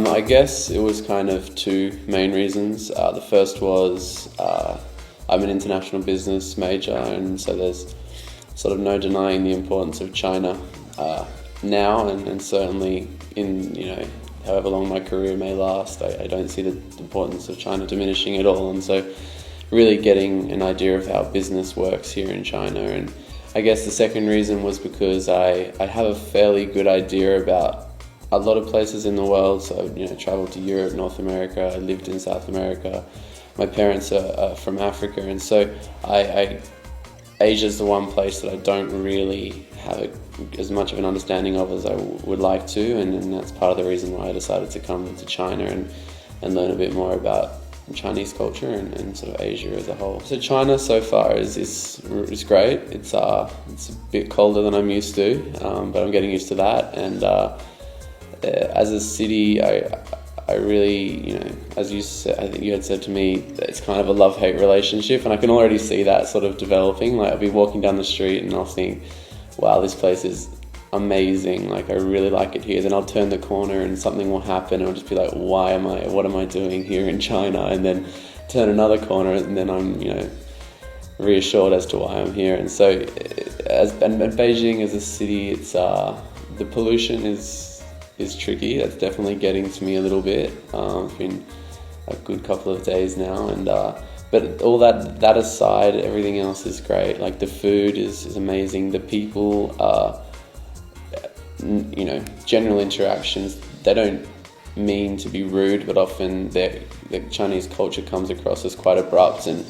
I guess it was kind of two main reasons. The first was I'm an international business major, and so there's sort of no denying the importance of China now, and certainly in however long my career may last, I don't see the importance of China diminishing at all. And so really getting an idea of how business works here in China. And I guess the second reason was because I have a fairly good idea about a lot of places in the world. So, traveled to Europe, North America, I lived in South America. My parents are from Africa, and so Asia's the one place that I don't really have as much of an understanding of as I would like to, and that's part of the reason why I decided to come to China and learn a bit more about Chinese culture and sort of Asia as a whole. So China so far is great. It's a bit colder than I'm used to, but I'm getting used to that. And as a city, I really, as you said, I think you had said to me, that it's kind of a love-hate relationship, and I can already see that sort of developing. Like, I'll be walking down the street and I'll think, wow, this place is amazing, like I really like it here. Then I'll turn the corner and something will happen and I'll just be like, what am I doing here in China? And then turn another corner and then I'm, reassured as to why I'm here. And so, and Beijing as a city, it's the pollution is tricky. That's definitely getting to me a little bit. It's been a good couple of days now, and but all that aside, everything else is great. Like, the food is amazing. The people are, general interactions, they don't mean to be rude, but often the Chinese culture comes across as quite abrupt, and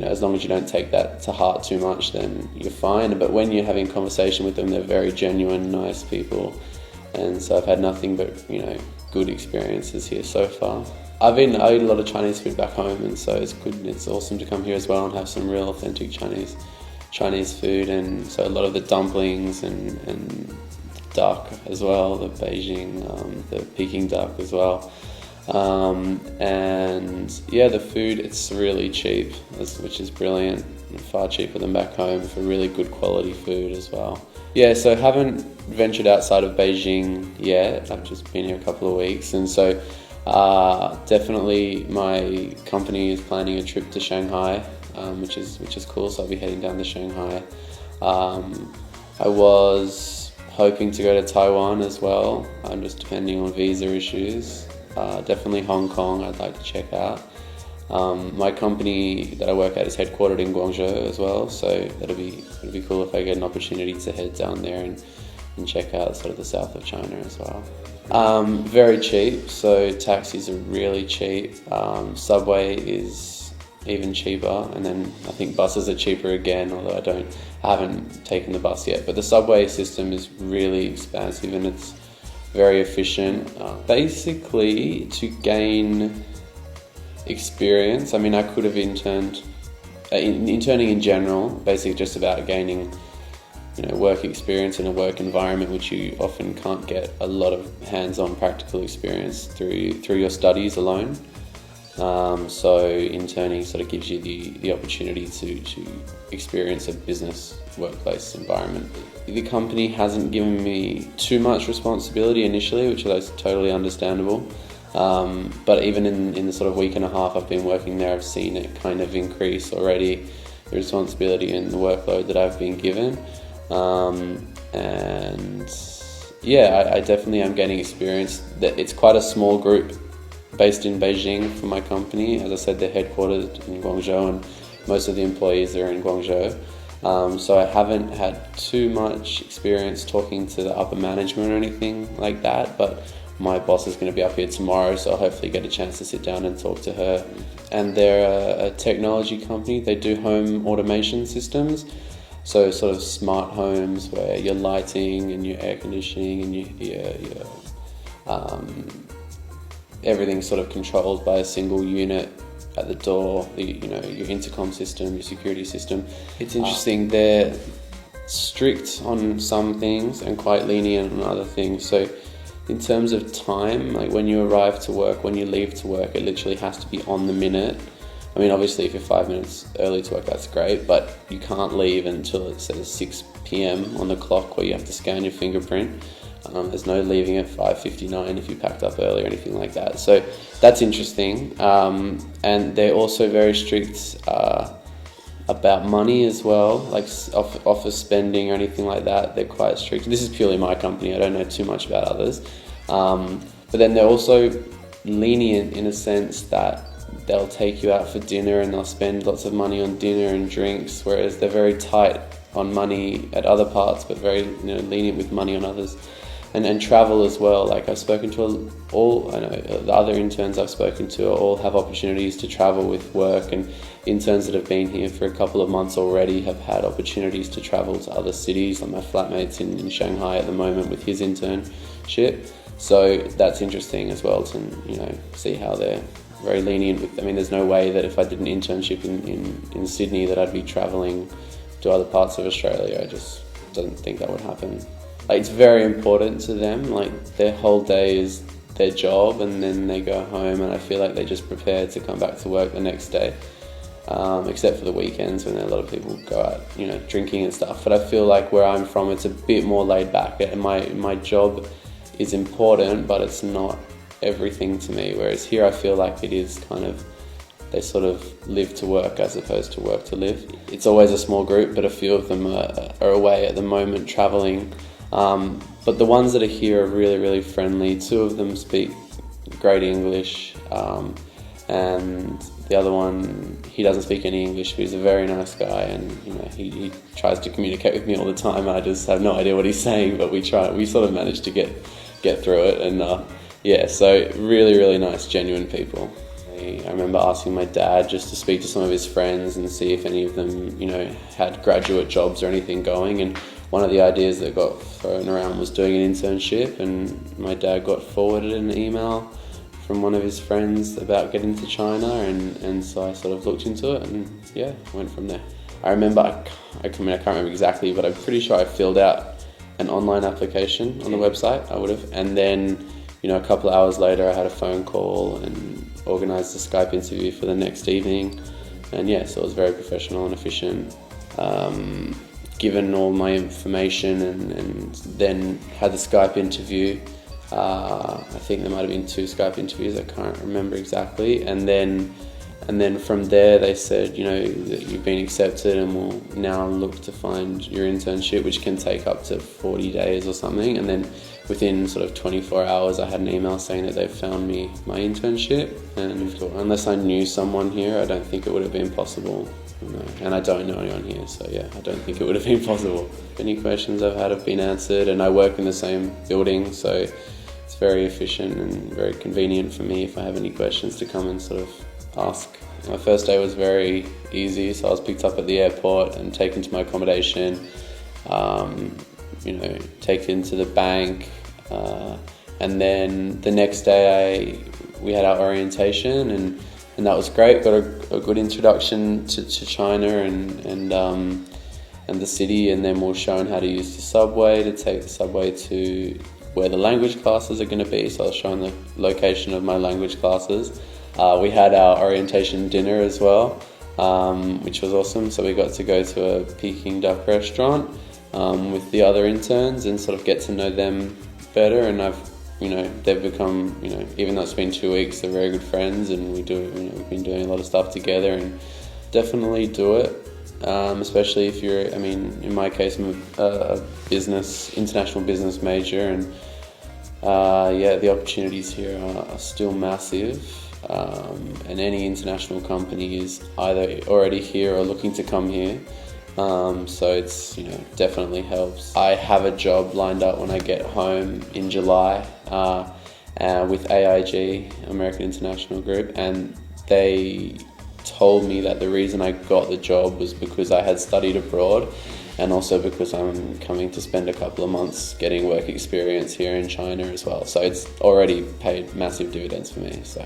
as long as you don't take that to heart too much, then you're fine. But when you're having conversation with them, they're very genuine, nice people. And so I've had nothing but, good experiences here so far. I eat a lot of Chinese food back home, and so it's good. It's awesome to come here as well and have some real authentic Chinese food. And so a lot of the dumplings and duck as well, the Beijing, the Peking duck as well. And yeah, the food, it's really cheap, which is brilliant. Far cheaper than back home for really good quality food as well. Yeah, so haven't ventured outside of Beijing yet. I've just been here a couple of weeks, and so definitely my company is planning a trip to Shanghai, which is cool. So I'll be heading down to Shanghai. I was hoping to go to Taiwan as well. I'm just depending on visa issues. Definitely Hong Kong I'd like to check out. My company that I work at is headquartered in Guangzhou as well, so it'll be cool if I get an opportunity to head down there and check out sort of the south of China as well. Very cheap, so taxis are really cheap. Subway is even cheaper, and then I think buses are cheaper again, although I haven't taken the bus yet. But the subway system is really expansive and it's very efficient. Basically, to gain experience, I could have interned. Interning in general, basically just about gaining, work experience in a work environment, which you often can't get a lot of hands-on practical experience through your studies alone. So interning sort of gives you the opportunity to experience a business workplace environment. The company hasn't given me too much responsibility initially, which is totally understandable. But even in the sort of week and a half I've been working there, I've seen it kind of increase already, the responsibility and the workload that I've been given. And yeah, I definitely am gaining experience. It's quite a small group based in Beijing for my company. As I said, they're headquartered in Guangzhou and most of the employees are in Guangzhou. So I haven't had too much experience talking to the upper management or anything like that, but my boss is going to be up here tomorrow, so I'll hopefully get a chance to sit down and talk to her. And they're a technology company. They do home automation systems, so sort of smart homes where your lighting and your air conditioning and your everything's sort of controlled by a single unit at the door, your intercom system, your security system. It's interesting, they're strict on some things and quite lenient on other things. So in terms of time, like when you arrive to work, when you leave to work, it literally has to be on the minute. I mean, obviously if you're 5 minutes early to work, that's great, but you can't leave until it says 6 p.m. on the clock where you have to scan your fingerprint. There's no leaving at 5:59 if you packed up early or anything like that. So that's interesting. And they're also very strict about money as well, like office spending or anything like that. They're quite strict. This is purely my company. I don't know too much about others. But then they're also lenient in a sense that they'll take you out for dinner and they'll spend lots of money on dinner and drinks, whereas they're very tight on money at other parts, but very lenient with money on others. And travel as well. Like I've spoken to the other interns I've spoken to all have opportunities to travel with work, and interns that have been here for a couple of months already have had opportunities to travel to other cities. Like my flatmate's in Shanghai at the moment with his internship. So that's interesting as well to see how they're very lenient with. I mean, there's no way that if I did an internship in Sydney that I'd be travelling to other parts of Australia. I just don't think that would happen. Like, it's very important to them. Like, their whole day is their job, and then they go home, and I feel like they just prepare to come back to work the next day. Except for the weekends when a lot of people go out, drinking and stuff. But I feel like where I'm from, it's a bit more laid back. And my job is important, but it's not everything to me. Whereas here, I feel like it is kind of, they sort of live to work as opposed to work to live. It's always a small group, but a few of them are away at the moment traveling. But the ones that are here are really, really friendly. 2 of them speak great English, and the other one, he doesn't speak any English, but he's a very nice guy, and he tries to communicate with me all the time. I just have no idea what he's saying, but we sort of manage to get through it, and so really, really nice, genuine people. I remember asking my dad just to speak to some of his friends and see if any of them, had graduate jobs or anything going. And one of the ideas that got thrown around was doing an internship, and my dad got forwarded an email from one of his friends about getting to China, and so I sort of looked into it and went from there. I remember, I can't remember exactly, but I'm pretty sure I filled out an online application on the website. I would have, and then a couple of hours later I had a phone call and organised a Skype interview for the next evening, and so it was very professional and efficient. Given all my information and then had the Skype interview. I think there might have been 2 Skype interviews, I can't remember exactly, and then from there they said, that you've been accepted and we'll now look to find your internship, which can take up to 40 days or something. And then within sort of 24 hours I had an email saying that they've found me my internship, and unless I knew someone here, I don't think it would have been possible. And I don't know anyone here, so I don't think it would have been possible. Any questions I've had have been answered, and I work in the same building, so it's very efficient and very convenient for me if I have any questions to come and sort of ask. My first day was very easy, so I was picked up at the airport and taken to my accommodation, taken to the bank, and then the next day we had our orientation, and that was great. Got a good introduction to China and the city, and then we were shown how to use the subway, to take the subway to where the language classes are going to be. So I was shown the location of my language classes. We had our orientation dinner as well, which was awesome. So we got to go to a Peking duck restaurant with the other interns and sort of get to know them better. And they've become, even though it's been 2 weeks, they're very good friends, and we've been doing a lot of stuff together, and definitely do it. Especially if you're, in my case, I'm a international business major, and the opportunities here are still massive. And any international company is either already here or looking to come here. So it's, definitely helps. I have a job lined up when I get home in July with AIG, American International Group, and they told me that the reason I got the job was because I had studied abroad, and also because I'm coming to spend a couple of months getting work experience here in China as well. So it's already paid massive dividends for me. So.